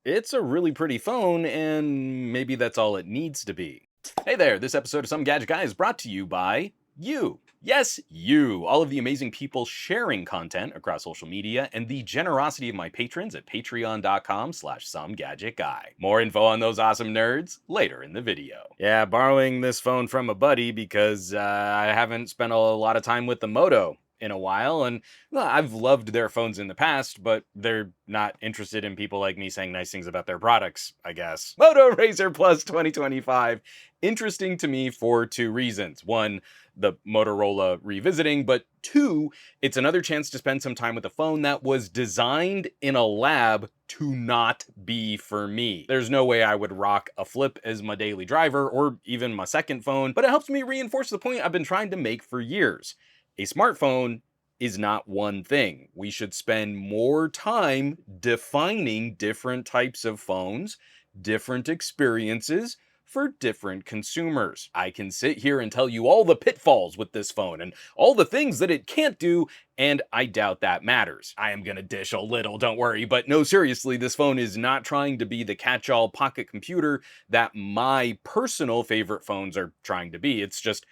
It's a really pretty phone, and maybe that's all it needs to be. Hey there, this episode of Some Gadget Guy is brought to you by you. Yes, you. All of the amazing people sharing content across social media and the generosity of my patrons at patreon.com/somegadgetguy. More info on those awesome nerds later in the video. Yeah, borrowing this phone from a buddy because I haven't spent a lot of time with the Moto in a while, and well, I've loved their phones in the past, but they're not interested in people like me saying nice things about their products, I guess. Moto RAZR Plus 2025. Interesting to me for two reasons. One, the Motorola revisiting, but two, it's another chance to spend some time with a phone that was designed in a lab to not be for me. There's no way I would rock a Flip as my daily driver or even my second phone, but it helps me reinforce the point I've been trying to make for years. A smartphone is not one thing. We should spend more time defining different types of phones, different experiences for different consumers. I can sit here and tell you all the pitfalls with this phone and all the things that it can't do, and I doubt that matters. I am gonna dish a little, don't worry, but no, seriously, this phone is not trying to be the catch-all pocket computer that my personal favorite phones are trying to be. It's just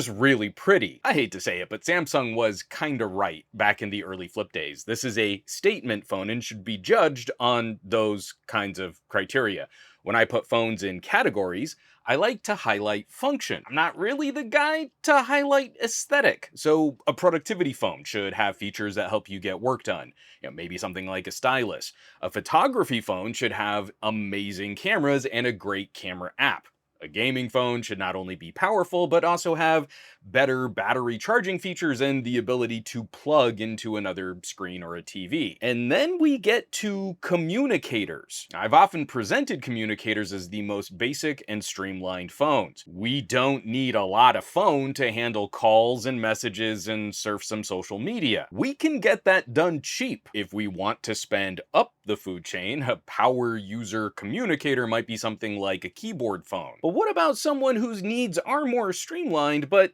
really pretty. I hate to say it, but Samsung was kinda right back in the early Flip days. This is a statement phone and should be judged on those kinds of criteria. When I put phones in categories, I like to highlight function. I'm not really the guy to highlight aesthetic. So a productivity phone should have features that help you get work done. Maybe something like a stylus. A photography phone should have amazing cameras and a great camera app. A gaming phone should not only be powerful, but also have better battery charging features and the ability to plug into another screen or a TV. And then we get to communicators. I've often presented communicators as the most basic and streamlined phones. We don't need a lot of phone to handle calls and messages and surf some social media. We can get that done cheap. If we want to spend up the food chain, a power user communicator might be something like a keyboard phone. But what about someone whose needs are more streamlined, but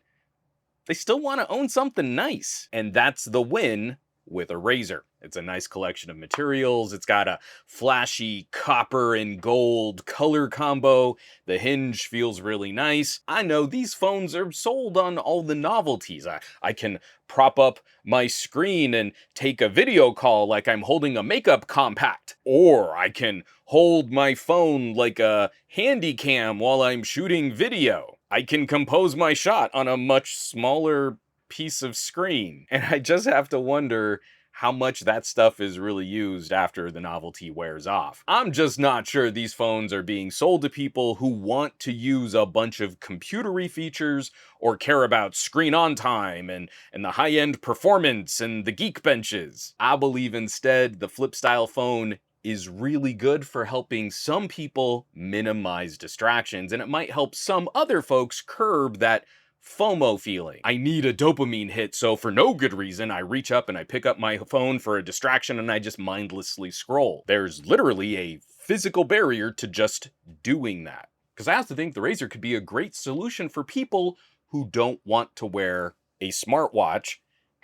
they still want to own something nice? And that's the win with a RAZR. It's a nice collection of materials. It's got a flashy copper and gold color combo. The hinge feels really nice. I know these phones are sold on all the novelties. I can prop up my screen and take a video call like I'm holding a makeup compact. Or I can hold my phone like a handy cam while I'm shooting video. I can compose my shot on a much smaller piece of screen. And I just have to wonder how much that stuff is really used after the novelty wears off. I'm just not sure these phones are being sold to people who want to use a bunch of computery features or care about screen on time and the high-end performance and the geek benches. I believe instead the Flip style phone is really good for helping some people minimize distractions, and it might help some other folks curb that FOMO feeling. I need a dopamine hit, so for no good reason, I reach up and I pick up my phone for a distraction and I just mindlessly scroll. There's literally a physical barrier to just doing that. Because I also think the RAZR could be a great solution for people who don't want to wear a smartwatch.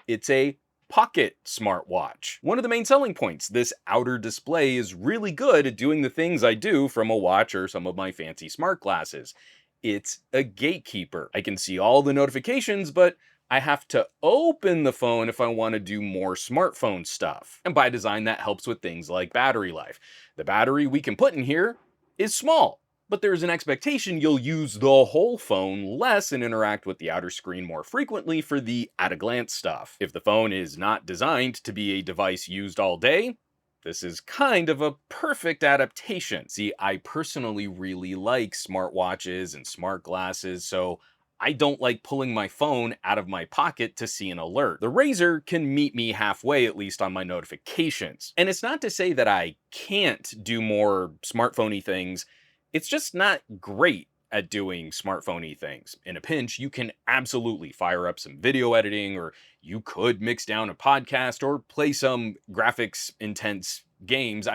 It's a pocket smartwatch. One of the main selling points, this outer display is really good at doing the things I do from a watch or some of my fancy smart glasses. It's a gatekeeper. I can see all the notifications, but I have to open the phone if I want to do more smartphone stuff. And by design, that helps with things like battery life. The battery we can put in here is small, but there's an expectation you'll use the whole phone less and interact with the outer screen more frequently for the at-a-glance stuff. If the phone is not designed to be a device used all day, this is kind of a perfect adaptation. See, I personally really like smartwatches and smart glasses, so I don't like pulling my phone out of my pocket to see an alert. The RAZR can meet me halfway, at least on my notifications. And it's not to say that I can't do more smartphone-y things, it's just not great at doing smartphone-y things. In a pinch, you can absolutely fire up some video editing, or you could mix down a podcast or play some graphics intense games.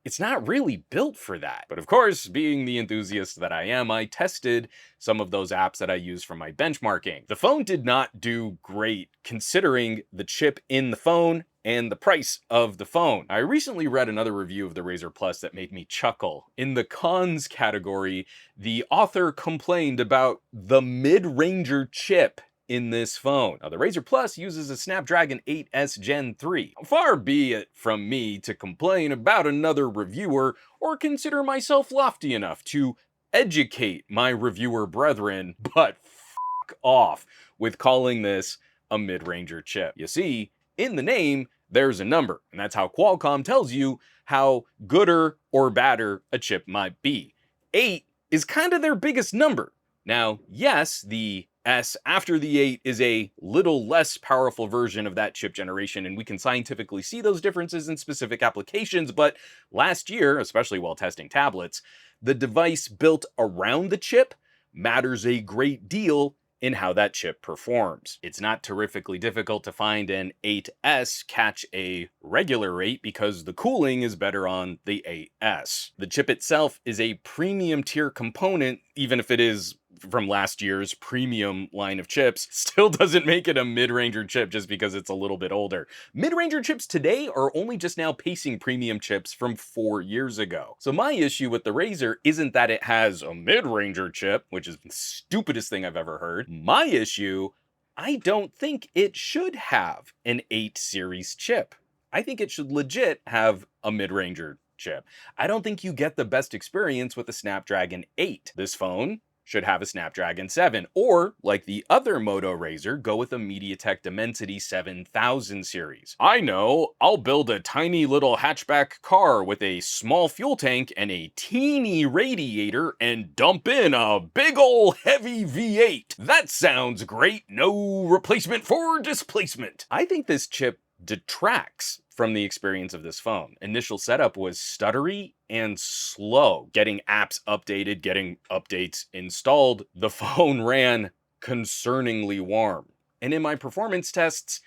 It's not really built for that. But of course, being the enthusiast that I am, I tested some of those apps that I use for my benchmarking. The phone did not do great considering the chip in the phone and the price of the phone. I recently read another review of the RAZR Plus that made me chuckle. In the cons category, the author complained about the mid-ranger chip in this phone. Now, the RAZR Plus uses a Snapdragon 8S Gen 3. Far be it from me to complain about another reviewer or consider myself lofty enough to educate my reviewer brethren, but f*** off with calling this a mid-ranger chip. You see, in the name, there's a number, and that's how Qualcomm tells you how gooder or badder a chip might be. 8 is kind of their biggest number. Now, yes, the S after the 8 is a little less powerful version of that chip generation, and we can scientifically see those differences in specific applications, but last year, especially while testing tablets, the device built around the chip matters a great deal in how that chip performs. It's not terrifically difficult to find an 8S catch a regular 8 because the cooling is better on the 8S. The chip itself is a premium tier component, even if it is from last year's premium line of chips, still doesn't make it a mid-ranger chip just because it's a little bit older. Mid-ranger chips today are only just now pacing premium chips from 4 years ago. So my issue with the RAZR isn't that it has a mid-ranger chip, which is the stupidest thing I've ever heard. My issue, I don't think it should have an 8 series chip. I think it should legit have a mid-ranger chip. I don't think you get the best experience with a Snapdragon 8. This phone should have a Snapdragon 7, or, like the other Moto RAZR, go with a MediaTek Dimensity 7000 series. I know, I'll build a tiny little hatchback car with a small fuel tank and a teeny radiator and dump in a big ol' heavy V8. That sounds great, no replacement for displacement. I think this chip detracts from the experience of this phone. Initial setup was stuttery and slow. Getting apps updated, getting updates installed, the phone ran concerningly warm. And in my performance tests,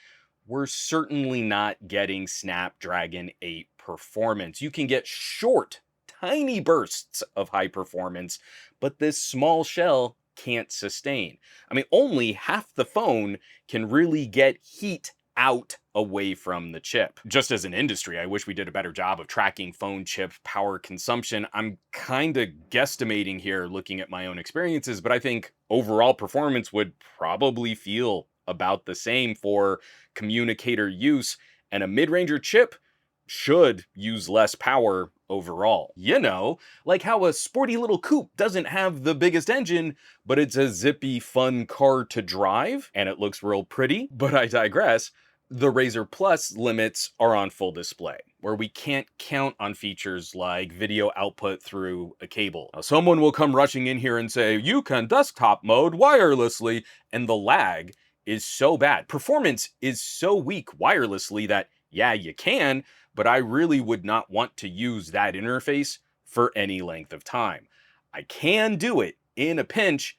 we're certainly not getting Snapdragon 8 performance. You can get short, tiny bursts of high performance, but this small shell can't sustain. I mean, only half the phone can really get heat out away from the chip. Just as an industry, I wish we did a better job of tracking phone chip power consumption. I'm kind of guesstimating here looking at my own experiences, but I think overall performance would probably feel about the same for communicator use, and a mid-ranger chip should use less power overall. You know, like how a sporty little coupe doesn't have the biggest engine, but it's a zippy, fun car to drive, and it looks real pretty. But I digress. The RAZR Plus limits are on full display, where we can't count on features like video output through a cable. Now, someone will come rushing in here and say, you can desktop mode wirelessly, and the lag is so bad. Performance is so weak wirelessly that, yeah, you can, but I really would not want to use that interface for any length of time. I can do it in a pinch.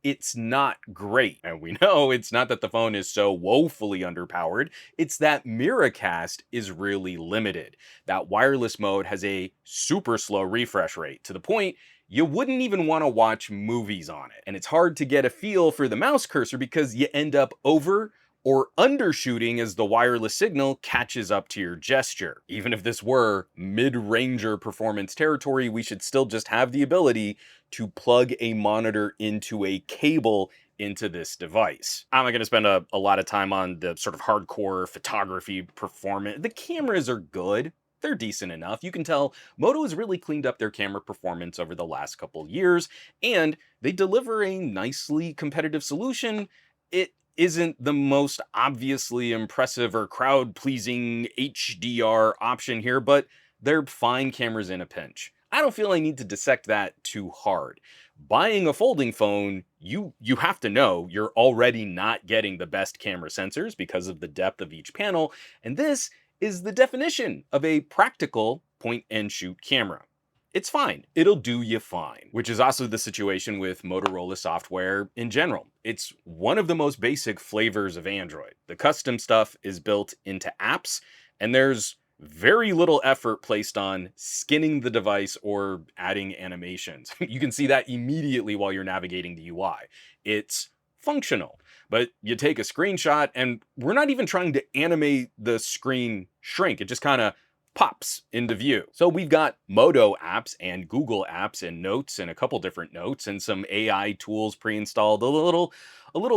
It's not great. And we know it's not that the phone is so woefully underpowered, it's that Miracast is really limited. That wireless mode has a super slow refresh rate, to the point you wouldn't even want to watch movies on it. And it's hard to get a feel for the mouse cursor because you end up over or undershooting as the wireless signal catches up to your gesture. Even if this were mid-ranger performance territory, we should still just have the ability to plug a monitor into a cable into this device. I'm not going to spend a lot of time on the sort of hardcore photography performance. The cameras are good. They're decent enough. You can tell Moto has really cleaned up their camera performance over the last couple years, and they deliver a nicely competitive solution. It isn't the most obviously impressive or crowd-pleasing HDR option here, but they're fine cameras in a pinch. I don't feel I need to dissect that too hard. Buying a folding phone, you have to know you're already not getting the best camera sensors because of the depth of each panel, and this is the definition of a practical point-and-shoot camera. It's fine. It'll do you fine. Which is also the situation with Motorola software in general. It's one of the most basic flavors of Android. The custom stuff is built into apps, and there's very little effort placed on skinning the device or adding animations. You can see that immediately while you're navigating the UI. It's functional. But you take a screenshot and we're not even trying to animate the screen shrink. It just kind of pops into view. So we've got Moto apps and Google apps and notes and a couple different notes and some AI tools pre-installed, a little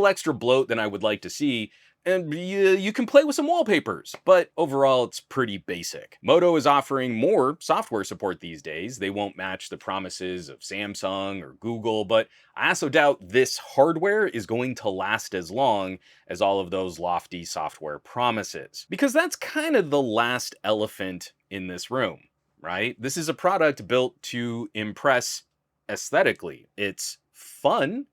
extra bloat than I would like to see. And you can play with some wallpapers, but overall it's pretty basic. Moto is offering more software support these days. They won't match the promises of Samsung or Google, but I also doubt this hardware is going to last as long as all of those lofty software promises. Because that's kind of the last elephant in this room, right? This is a product built to impress aesthetically. It's fun,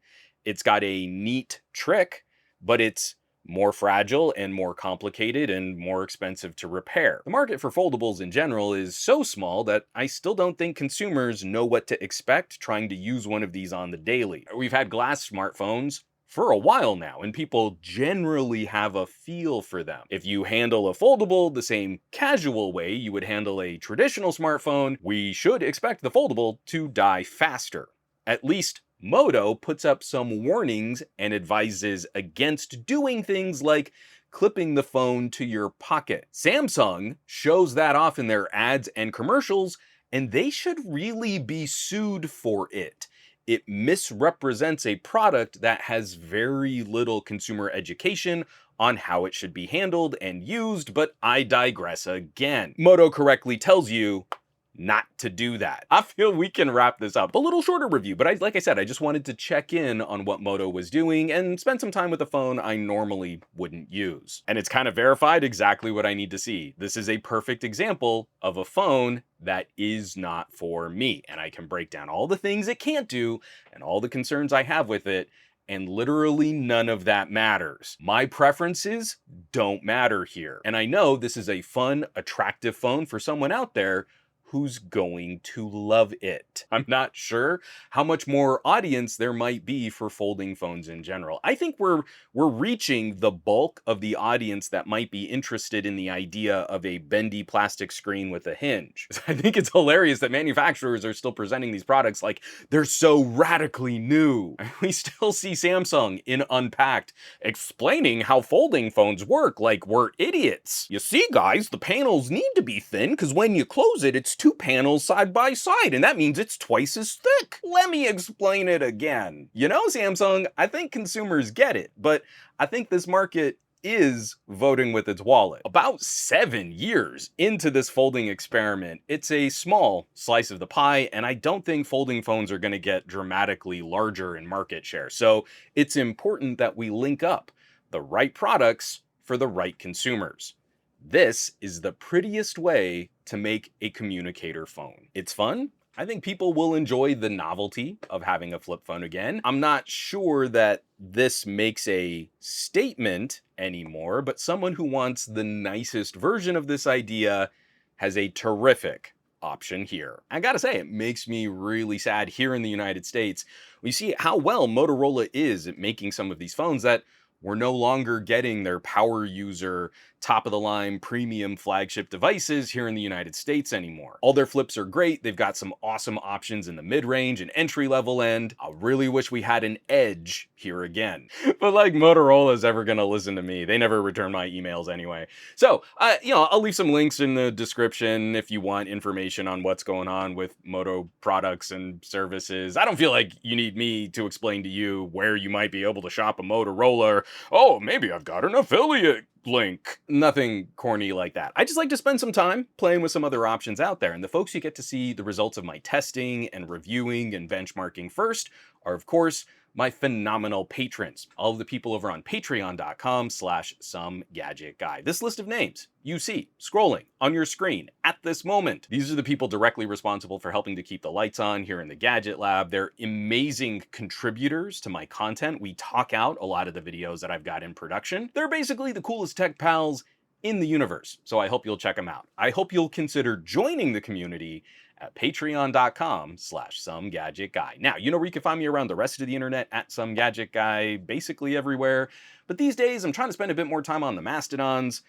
it's got a neat trick, but it's more fragile and more complicated and more expensive to repair. The market for foldables in general is so small that I still don't think consumers know what to expect trying to use one of these on the daily. We've had glass smartphones for a while now, and people generally have a feel for them. If you handle a foldable the same casual way you would handle a traditional smartphone, we should expect the foldable to die faster. At least Moto puts up some warnings and advises against doing things like clipping the phone to your pocket. Samsung shows that off in their ads and commercials, and they should really be sued for it. It misrepresents a product that has very little consumer education on how it should be handled and used, but I digress again. Moto correctly tells you not to do that. I feel we can wrap this up. A little shorter review, but like I said, I just wanted to check in on what Moto was doing and spend some time with a phone I normally wouldn't use. And it's kind of verified exactly what I need to see. This is a perfect example of a phone that is not for me. And I can break down all the things it can't do and all the concerns I have with it, and literally none of that matters. My preferences don't matter here. And I know this is a fun, attractive phone for someone out there who's going to love it. I'm not sure how much more audience there might be for folding phones in general. I think we're reaching the bulk of the audience that might be interested in the idea of a bendy plastic screen with a hinge. I think it's hilarious that manufacturers are still presenting these products like they're so radically new. We still see Samsung in Unpacked explaining how folding phones work like we're idiots. You see, guys, the panels need to be thin because when you close it, it's two panels side by side, and that means it's twice as thick. Let me explain it again. You know, Samsung, I think consumers get it, but I think this market is voting with its wallet. About 7 years into this folding experiment, it's a small slice of the pie, and I don't think folding phones are going to get dramatically larger in market share. So it's important that we link up the right products for the right consumers. This is the prettiest way to make a communicator phone. It's fun. I think people will enjoy the novelty of having a flip phone again. I'm not sure that this makes a statement anymore, but someone who wants the nicest version of this idea has a terrific option here. I gotta say, it makes me really sad here in the United States. We see how well Motorola is at making some of these phones that we're no longer getting their power user, top-of-the-line premium flagship devices here in the United States anymore. All their flips are great. They've got some awesome options in the mid-range and entry-level end. I really wish we had an Edge here again. But like Motorola's ever gonna listen to me. They never return my emails anyway. So, I'll leave some links in the description if you want information on what's going on with Moto products and services. I don't feel like you need me to explain to you where you might be able to shop a Motorola. Oh, maybe I've got an affiliate link. Nothing corny like that. I just like to spend some time playing with some other options out there. And the folks you get to see the results of my testing and reviewing and benchmarking first are, of course, my phenomenal patrons. All of the people over on patreon.com/SomeGadgetGuy. This list of names you see scrolling on your screen at this moment. These are the people directly responsible for helping to keep the lights on here in the Gadget Lab. They're amazing contributors to my content. We talk out a lot of the videos that I've got in production. They're basically the coolest tech pals in the universe, so I hope you'll check them out. I hope you'll consider joining the community at patreon.com/SomeGadgetGuy. Now, you know where you can find me around the rest of the internet at SomeGadgetGuy, basically everywhere. But these days, I'm trying to spend a bit more time on the Mastodons,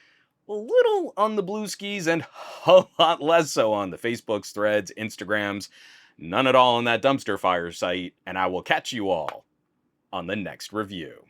a little on the Blue Skis, and a lot less so on the Facebooks, Threads, Instagrams, none at all on that dumpster fire site, and I will catch you all on the next review.